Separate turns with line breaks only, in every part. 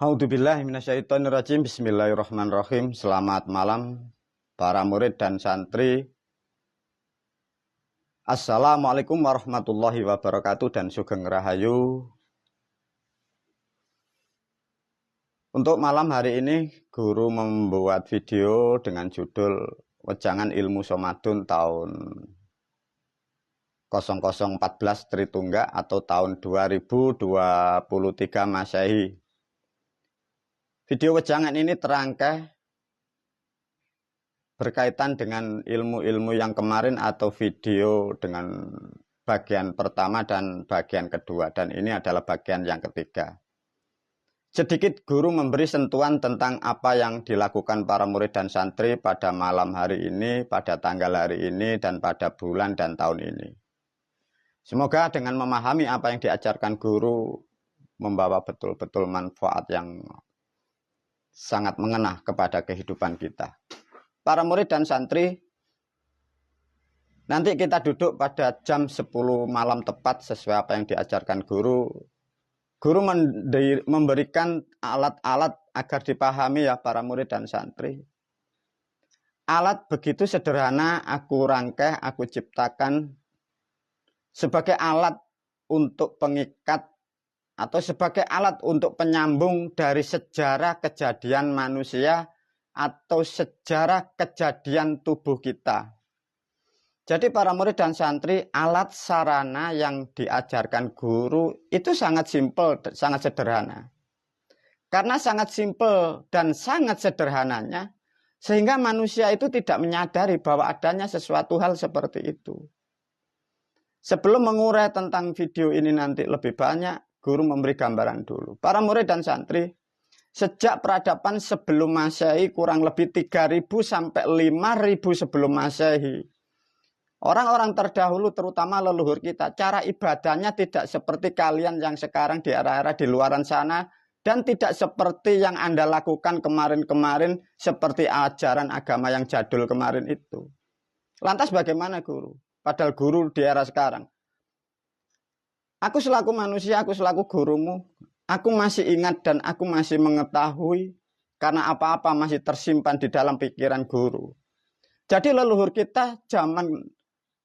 A'udzubillahi minasyaitonirrajim. Bismillahirrahmanirrahim. Selamat malam para murid dan santri. Assalamualaikum warahmatullahi wabarakatuh dan sugeng rahayu. Untuk malam hari ini guru membuat video dengan judul Wejangan Ilmu Somadun tahun 0014 Tritungga atau tahun 2023 Masehi. Video wejangan ini terangkai berkaitan dengan ilmu-ilmu yang kemarin atau video dengan bagian pertama dan bagian kedua, dan ini adalah bagian yang ketiga. Sedikit guru memberi sentuhan tentang apa yang dilakukan para murid dan santri pada malam hari ini, pada tanggal hari ini, dan pada bulan dan tahun ini. Semoga dengan memahami apa yang diajarkan guru membawa betul-betul manfaat yang sangat mengena kepada kehidupan kita. Para murid dan santri, nanti kita duduk pada jam 10 malam tepat sesuai apa yang diajarkan guru. Guru memberikan alat-alat agar dipahami ya para murid dan santri. Alat begitu sederhana aku rangkai, aku ciptakan sebagai alat untuk pengikat atau sebagai alat untuk penyambung dari sejarah kejadian manusia atau sejarah kejadian tubuh kita. Jadi para murid dan santri, alat sarana yang diajarkan guru itu sangat simpel, sangat sederhana. Karena sangat simpel dan sangat sederhananya, sehingga manusia itu tidak menyadari bahwa adanya sesuatu hal seperti itu. Sebelum mengurai tentang video ini nanti lebih banyak, guru memberi gambaran dulu. Para murid dan santri, sejak peradaban sebelum Masehi kurang lebih 3000 sampai 5000 sebelum Masehi. Orang-orang terdahulu terutama leluhur kita, cara ibadahnya tidak seperti kalian yang sekarang di era-era di luaran sana, dan tidak seperti yang Anda lakukan kemarin-kemarin seperti ajaran agama yang jadul kemarin itu. Lantas bagaimana guru? Padahal guru di era sekarang. Aku selaku manusia, aku selaku gurumu, aku masih ingat dan aku masih mengetahui karena apa-apa masih tersimpan di dalam pikiran guru. Jadi leluhur kita zaman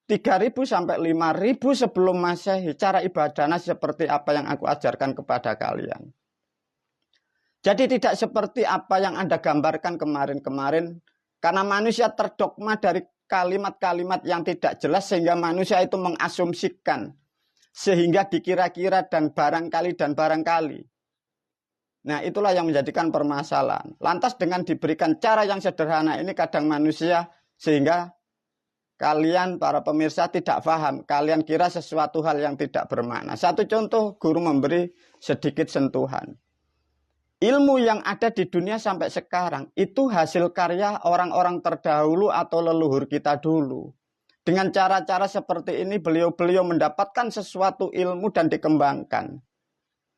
3000 sampai 5000 sebelum Masehi, cara ibadahnya seperti apa yang aku ajarkan kepada kalian. Jadi tidak seperti apa yang Anda gambarkan kemarin-kemarin, karena manusia terdogma dari kalimat-kalimat yang tidak jelas sehingga manusia itu mengasumsikan, sehingga dikira-kira dan barangkali. Nah, itulah yang menjadikan permasalahan. Lantas dengan diberikan cara yang sederhana ini kadang manusia sehingga kalian para pemirsa tidak paham. Kalian kira sesuatu hal yang tidak bermakna. Satu contoh, guru memberi sedikit sentuhan. Ilmu yang ada di dunia sampai sekarang itu hasil karya orang-orang terdahulu atau leluhur kita dulu. Dengan cara-cara seperti ini beliau-beliau mendapatkan sesuatu ilmu dan dikembangkan.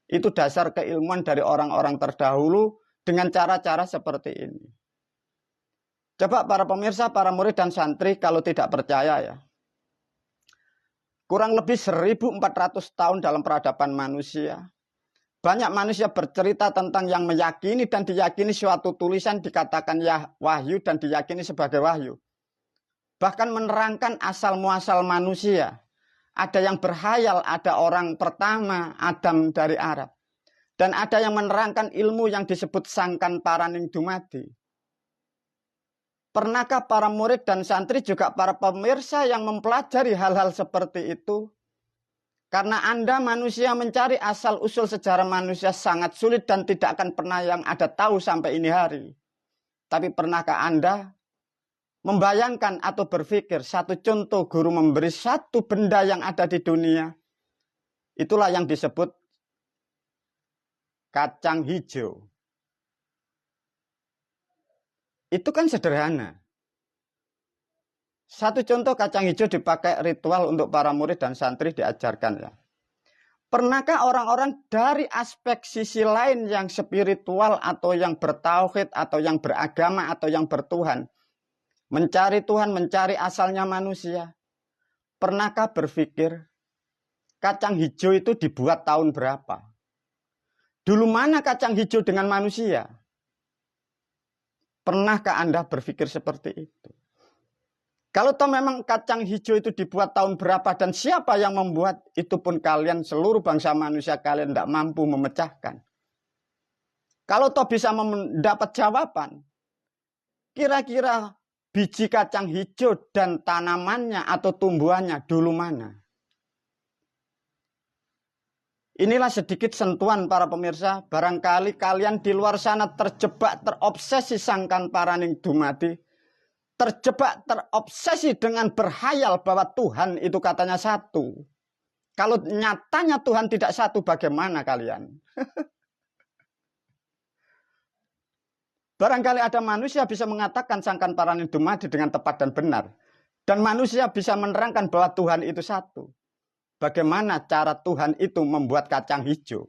Itu dasar keilmuan dari orang-orang terdahulu dengan cara-cara seperti ini. Coba para pemirsa, para murid dan santri kalau tidak percaya ya. Kurang lebih 1400 tahun dalam peradaban manusia. Banyak manusia bercerita tentang yang meyakini dan diyakini suatu tulisan dikatakan ya wahyu dan diyakini sebagai wahyu. Bahkan menerangkan asal-muasal manusia. Ada yang berhayal, ada orang pertama, Adam dari Arab. Dan ada yang menerangkan ilmu yang disebut sangkan paraning dumadi. Pernahkah para murid dan santri juga para pemirsa yang mempelajari hal-hal seperti itu? Karena Anda manusia mencari asal-usul sejarah manusia sangat sulit dan tidak akan pernah yang ada tahu sampai ini hari. Tapi pernahkah Anda membayangkan atau berpikir satu contoh guru memberi satu benda yang ada di dunia? Itulah yang disebut kacang hijau. Itu kan sederhana. Satu contoh kacang hijau dipakai ritual untuk para murid dan santri diajarkan ya. Pernahkah orang-orang dari aspek sisi lain yang spiritual atau yang bertauhid atau yang beragama atau yang bertuhan mencari Tuhan, mencari asalnya manusia? Pernahkah berpikir kacang hijau itu dibuat tahun berapa? Dulu mana kacang hijau dengan manusia? Pernahkah Anda berpikir seperti itu? Kalau toh memang kacang hijau itu dibuat tahun berapa dan siapa yang membuat, itu pun kalian seluruh bangsa manusia kalian tidak mampu memecahkan. Kalau toh bisa mendapat jawaban, kira-kira biji kacang hijau dan tanamannya atau tumbuhannya dulu mana? Inilah sedikit sentuhan para pemirsa. Barangkali kalian di luar sana terjebak, terobsesi sangkan paraning dumadi. Terjebak, terobsesi dengan berhayal bahwa Tuhan itu katanya satu. Kalau nyatanya Tuhan tidak satu, bagaimana kalian? Barangkali ada manusia bisa mengatakan sangkan paraning dumadi dengan tepat dan benar. Dan manusia bisa menerangkan bahwa Tuhan itu satu. Bagaimana cara Tuhan itu membuat kacang hijau?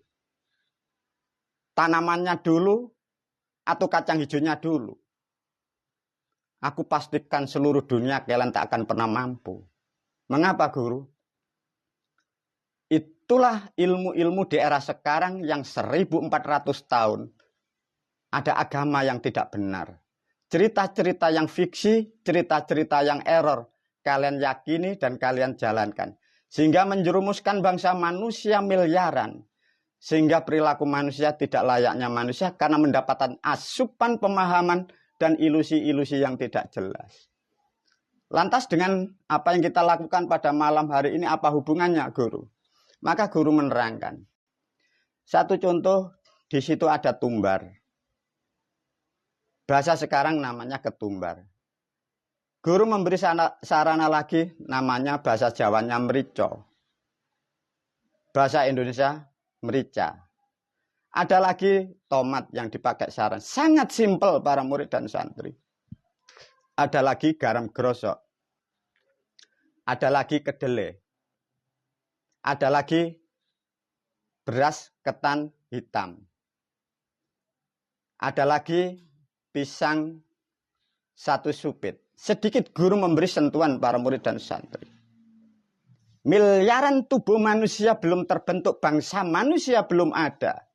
Tanamannya dulu atau kacang hijaunya dulu? Aku pastikan seluruh dunia kalian tak akan pernah mampu. Mengapa, Guru? Itulah ilmu-ilmu di era sekarang yang 1400 tahun. Ada agama yang tidak benar. Cerita-cerita yang fiksi, cerita-cerita yang error. Kalian yakini dan kalian jalankan. Sehingga menjerumuskan bangsa manusia miliaran. Sehingga perilaku manusia tidak layaknya manusia karena mendapatkan asupan pemahaman dan ilusi-ilusi yang tidak jelas. Lantas dengan apa yang kita lakukan pada malam hari ini, apa hubungannya, Guru? Maka Guru menerangkan. Satu contoh, di situ ada tumbar. Bahasa sekarang namanya ketumbar. Guru memberi sarana lagi, namanya bahasa Jawanya merico. Bahasa Indonesia merica. Ada lagi tomat yang dipakai saran. Sangat simpel para murid dan santri. Ada lagi garam grosok. Ada lagi kedelai. Ada lagi beras ketan hitam. Ada lagi pisang satu supit. Sedikit Guru memberi sentuhan para murid dan santri. Miliaran tubuh manusia belum terbentuk, bangsa manusia belum ada.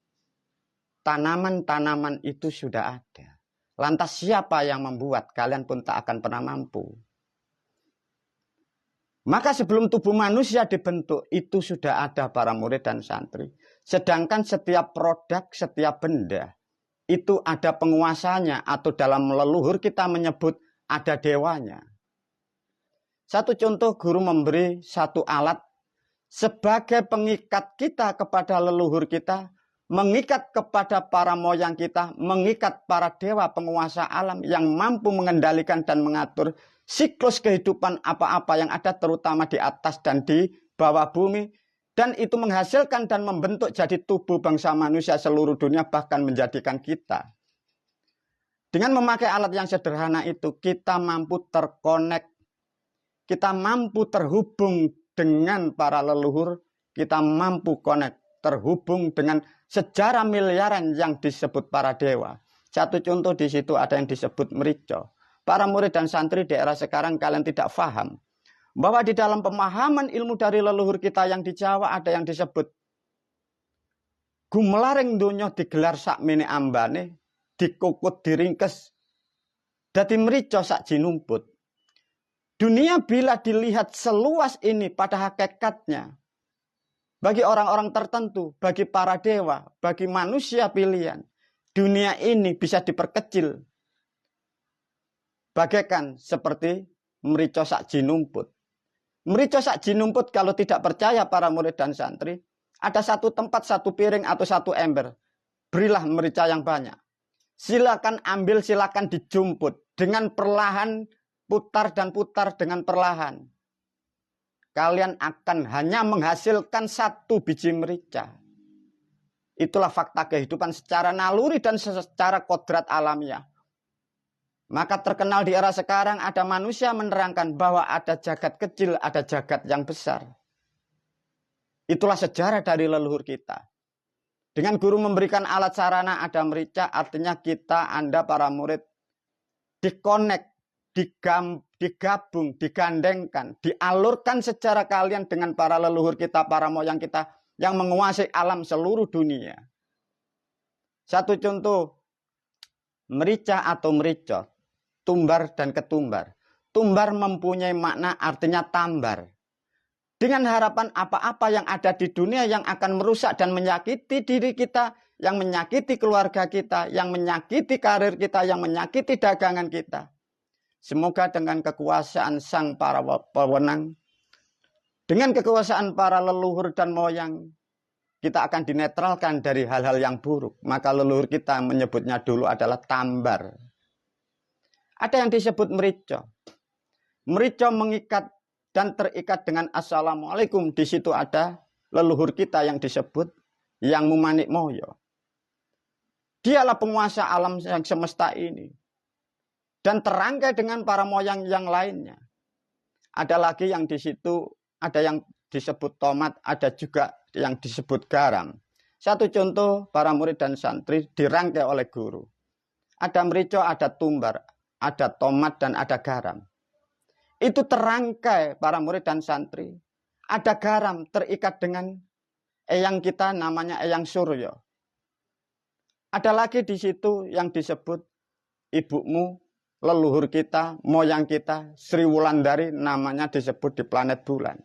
Tanaman-tanaman itu sudah ada. Lantas siapa yang membuat? Kalian pun tak akan pernah mampu. Maka sebelum tubuh manusia dibentuk, itu sudah ada para murid dan santri. Sedangkan setiap produk, setiap benda, itu ada penguasanya, atau dalam leluhur kita menyebut ada dewanya. Satu contoh, Guru memberi satu alat sebagai pengikat kita kepada leluhur kita, mengikat kepada para moyang kita, mengikat para dewa penguasa alam yang mampu mengendalikan dan mengatur siklus kehidupan apa-apa yang ada, terutama di atas dan di bawah bumi. Dan itu menghasilkan dan membentuk jadi tubuh bangsa manusia seluruh dunia, bahkan menjadikan kita. Dengan memakai alat yang sederhana itu, kita mampu terkonek, kita mampu terhubung dengan para leluhur, kita mampu terhubung dengan sejarah miliaran yang disebut para dewa. Satu contoh di situ ada yang disebut merico. Para murid dan santri di era sekarang kalian tidak paham bahwa di dalam pemahaman ilmu dari leluhur kita yang di Jawa ada yang disebut gumelaring donya digelar sakmene ambane, dikukut diringkes dadi merica sak jinumput. Dunia bila dilihat seluas ini pada hakikatnya, bagi orang-orang tertentu, bagi para dewa, bagi manusia pilihan, dunia ini bisa diperkecil bagaikan seperti merica sak jinumput. Merica sak jinumput, kalau tidak percaya para murid dan santri, ada satu tempat, satu piring atau satu ember. Berilah merica yang banyak. Silakan ambil, silakan dijumput. Dengan perlahan, putar dan putar dengan perlahan. Kalian akan hanya menghasilkan satu biji merica. Itulah fakta kehidupan secara naluri dan secara kodrat alamiah. Maka terkenal di era sekarang ada manusia menerangkan bahwa ada jagat kecil, ada jagat yang besar. Itulah sejarah dari leluhur kita. Dengan Guru memberikan alat sarana, ada merica, artinya kita, Anda para murid, dikonek, digabung, digandengkan, dialurkan secara kalian dengan para leluhur kita, para moyang kita yang menguasai alam seluruh dunia. Satu contoh, merica atau merica, tumbar dan ketumbar. Tumbar mempunyai makna artinya tambar. Dengan harapan apa-apa yang ada di dunia yang akan merusak dan menyakiti diri kita, yang menyakiti keluarga kita, yang menyakiti karir kita, yang menyakiti dagangan kita. Semoga dengan kekuasaan sang para pewenang, dengan kekuasaan para leluhur dan moyang, kita akan dinetralkan dari hal-hal yang buruk. Maka leluhur kita menyebutnya dulu adalah tambar. Ada yang disebut merica. Merica mengikat dan terikat dengan assalamualaikum. Di situ ada leluhur kita yang disebut yang mumanik moyo. Dialah penguasa alam yang semesta ini. Dan terangkai dengan para moyang yang lainnya. Ada lagi yang di situ, ada yang disebut tomat, ada juga yang disebut garam. Satu contoh, para murid dan santri dirangkai oleh guru. Ada merica, ada tumbar, ada tomat, dan ada garam. Itu terangkai para murid dan santri. Ada garam terikat dengan eyang kita namanya eyang Suryo. Ada lagi di situ yang disebut ibumu, leluhur kita, moyang kita, Sri Wulandari, namanya disebut di planet bulan.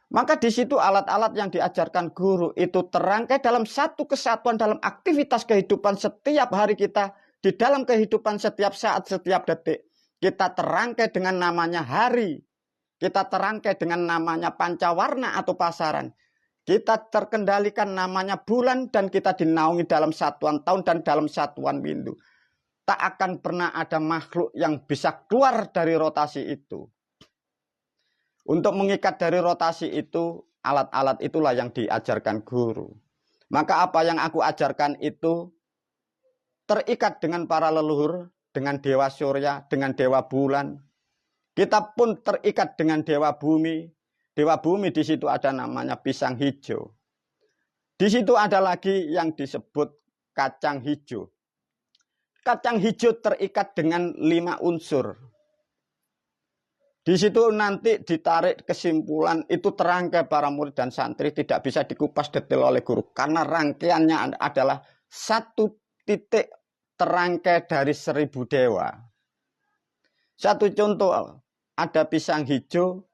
Maka di situ alat-alat yang diajarkan guru itu terangkai dalam satu kesatuan dalam aktivitas kehidupan setiap hari kita, di dalam kehidupan setiap saat, setiap detik. Kita terangkai dengan namanya hari. Kita terangkai dengan namanya pancawarna atau pasaran. Kita terkendalikan namanya bulan dan kita dinaungi dalam satuan tahun dan dalam satuan windu. Tak akan pernah ada makhluk yang bisa keluar dari rotasi itu. Untuk mengikat dari rotasi itu, alat-alat itulah yang diajarkan guru. Maka apa yang aku ajarkan itu terikat dengan para leluhur, dengan dewa surya, dengan dewa bulan. Kita pun terikat dengan dewa bumi. Dewa bumi di situ ada namanya pisang hijau. Di situ ada lagi yang disebut kacang hijau. Kacang hijau terikat dengan 5 unsur. Di situ nanti ditarik kesimpulan itu terangkai para murid dan santri tidak bisa dikupas detail oleh guru. Karena rangkaiannya adalah satu titik terangkai dari 1000 dewa. Satu contoh, ada pisang hijau,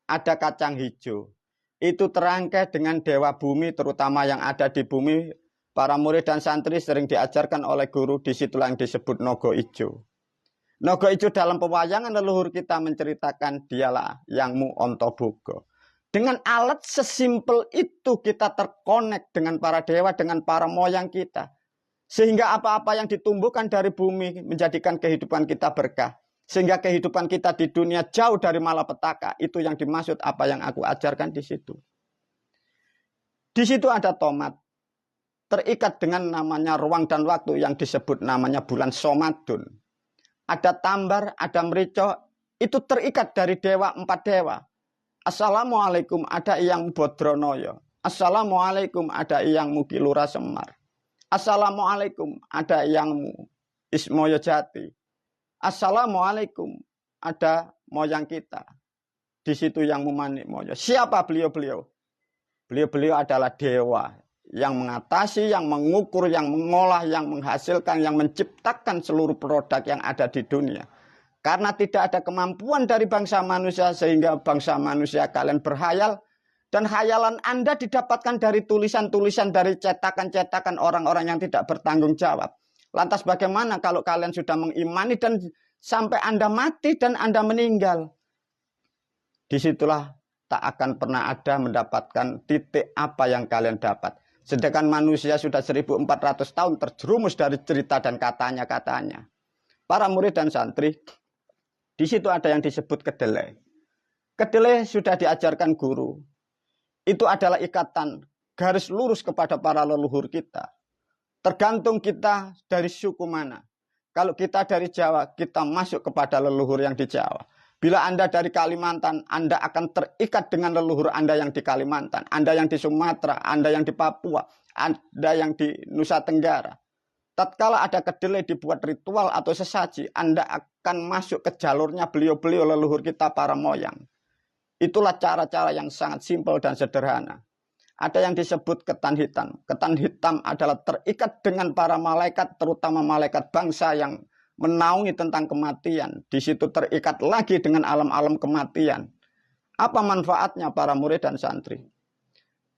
ada kacang hijau. Itu terangkai dengan dewa bumi terutama yang ada di bumi. Para murid dan santri sering diajarkan oleh guru, disitulah yang disebut nogo ijo. Nogo ijo dalam pewayangan leluhur kita menceritakan dialah Yangmu Ontobogo. Dengan alat sesimpel itu kita terkonek dengan para dewa, dengan para moyang kita. Sehingga apa-apa yang ditumbuhkan dari bumi menjadikan kehidupan kita berkah. Sehingga kehidupan kita di dunia jauh dari malapetaka. Itu yang dimaksud apa yang aku ajarkan di situ. Di situ ada tomat. Terikat dengan namanya ruang dan waktu yang disebut namanya bulan Somadun. Ada tambar, ada merica, itu terikat dari dewa 4 dewa. Assalamualaikum ada Eyang Bodronoyo. Assalamualaikum ada Eyang Kilura Semar. Assalamualaikum ada Eyang Ismoyo Jati. Assalamualaikum ada moyang kita. Di situ yang Mumanik Moyo. Siapa beliau-beliau? Beliau-beliau adalah dewa yang mengatasi, yang mengukur, yang mengolah, yang menghasilkan, yang menciptakan seluruh produk yang ada di dunia. Karena tidak ada kemampuan dari bangsa manusia sehingga bangsa manusia kalian berhayal. Dan hayalan Anda didapatkan dari tulisan-tulisan, dari cetakan-cetakan orang-orang yang tidak bertanggung jawab. Lantas bagaimana kalau kalian sudah mengimani dan sampai Anda mati dan Anda meninggal? Disitulah tak akan pernah ada mendapatkan titik apa yang kalian dapat. Sedangkan manusia sudah 1400 tahun terjerumus dari cerita dan katanya-katanya. Para murid dan santri, di situ ada yang disebut kedelai. Kedelai sudah diajarkan guru. Itu adalah ikatan garis lurus kepada para leluhur kita. Tergantung kita dari suku mana. Kalau kita dari Jawa, kita masuk kepada leluhur yang di Jawa. Bila Anda dari Kalimantan, Anda akan terikat dengan leluhur Anda yang di Kalimantan. Anda yang di Sumatera, Anda yang di Papua, Anda yang di Nusa Tenggara. Tatkala ada kedelai dibuat ritual atau sesaji, Anda akan masuk ke jalurnya beliau-beliau leluhur kita para moyang. Itulah cara-cara yang sangat simpel dan sederhana. Ada yang disebut ketan hitam. Ketan hitam adalah terikat dengan para malaikat, terutama malaikat bangsa yang menaungi tentang kematian. Di situ terikat lagi dengan alam-alam kematian. Apa manfaatnya para murid dan santri?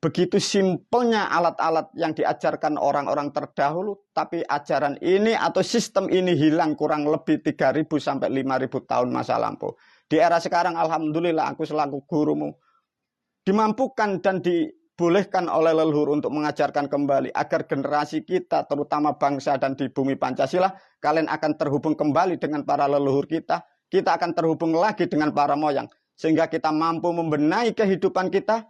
Begitu simpelnya alat-alat yang diajarkan orang-orang terdahulu, tapi ajaran ini atau sistem ini hilang kurang lebih 3.000 sampai 5.000 tahun masa lampau. Di era sekarang, alhamdulillah aku selaku gurumu dimampukan dan dibolehkan oleh leluhur untuk mengajarkan kembali agar generasi kita, terutama bangsa dan di bumi Pancasila, kalian akan terhubung kembali dengan para leluhur kita. Kita akan terhubung lagi dengan para moyang, sehingga kita mampu membenahi kehidupan kita,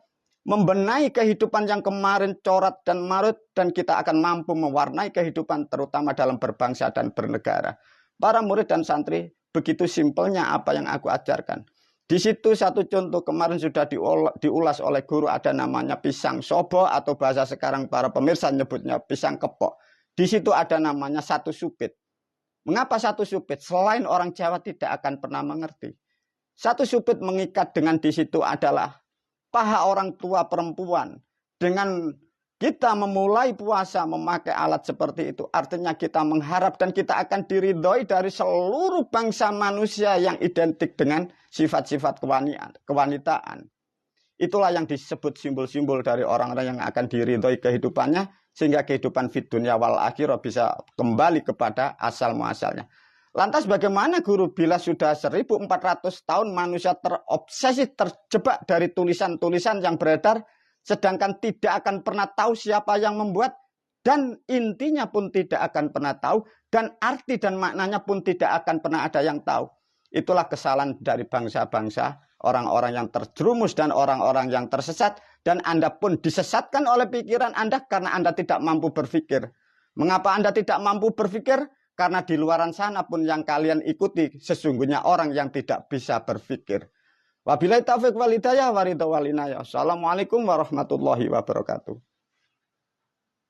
membenahi kehidupan yang kemarin corat dan marut, dan kita akan mampu mewarnai kehidupan terutama dalam berbangsa dan bernegara. Para murid dan santri, begitu simpelnya apa yang aku ajarkan. Di situ satu contoh kemarin sudah diulas oleh guru, ada namanya pisang sobo atau bahasa sekarang para pemirsa nyebutnya pisang kepok. Di situ ada namanya satu supit. Mengapa satu supit? Selain orang Jawa tidak akan pernah mengerti. Satu supit mengikat dengan di situ adalah paha orang tua perempuan. Dengan kita memulai puasa memakai alat seperti itu, artinya kita mengharap dan kita akan diridhoi dari seluruh bangsa manusia yang identik dengan sifat-sifat kewanitaan. Itulah yang disebut simbol-simbol dari orang-orang yang akan diridhoi kehidupannya, sehingga kehidupan fid dunya wal akhirah bisa kembali kepada asal muasalnya. Lantas bagaimana guru bila sudah 1400 tahun manusia terobsesi, terjebak dari tulisan-tulisan yang beredar, sedangkan tidak akan pernah tahu siapa yang membuat, dan intinya pun tidak akan pernah tahu, dan arti dan maknanya pun tidak akan pernah ada yang tahu. Itulah kesalahan dari bangsa-bangsa, orang-orang yang terjerumus dan orang-orang yang tersesat, dan Anda pun disesatkan oleh pikiran Anda karena Anda tidak mampu berpikir. Mengapa Anda tidak mampu berpikir? Karena di luaran sana pun yang kalian ikuti sesungguhnya orang yang tidak bisa berpikir. Wabillahi taufiq wal hidayah wa ridha wal inayah. Assalamualaikum warahmatullahi wabarakatuh.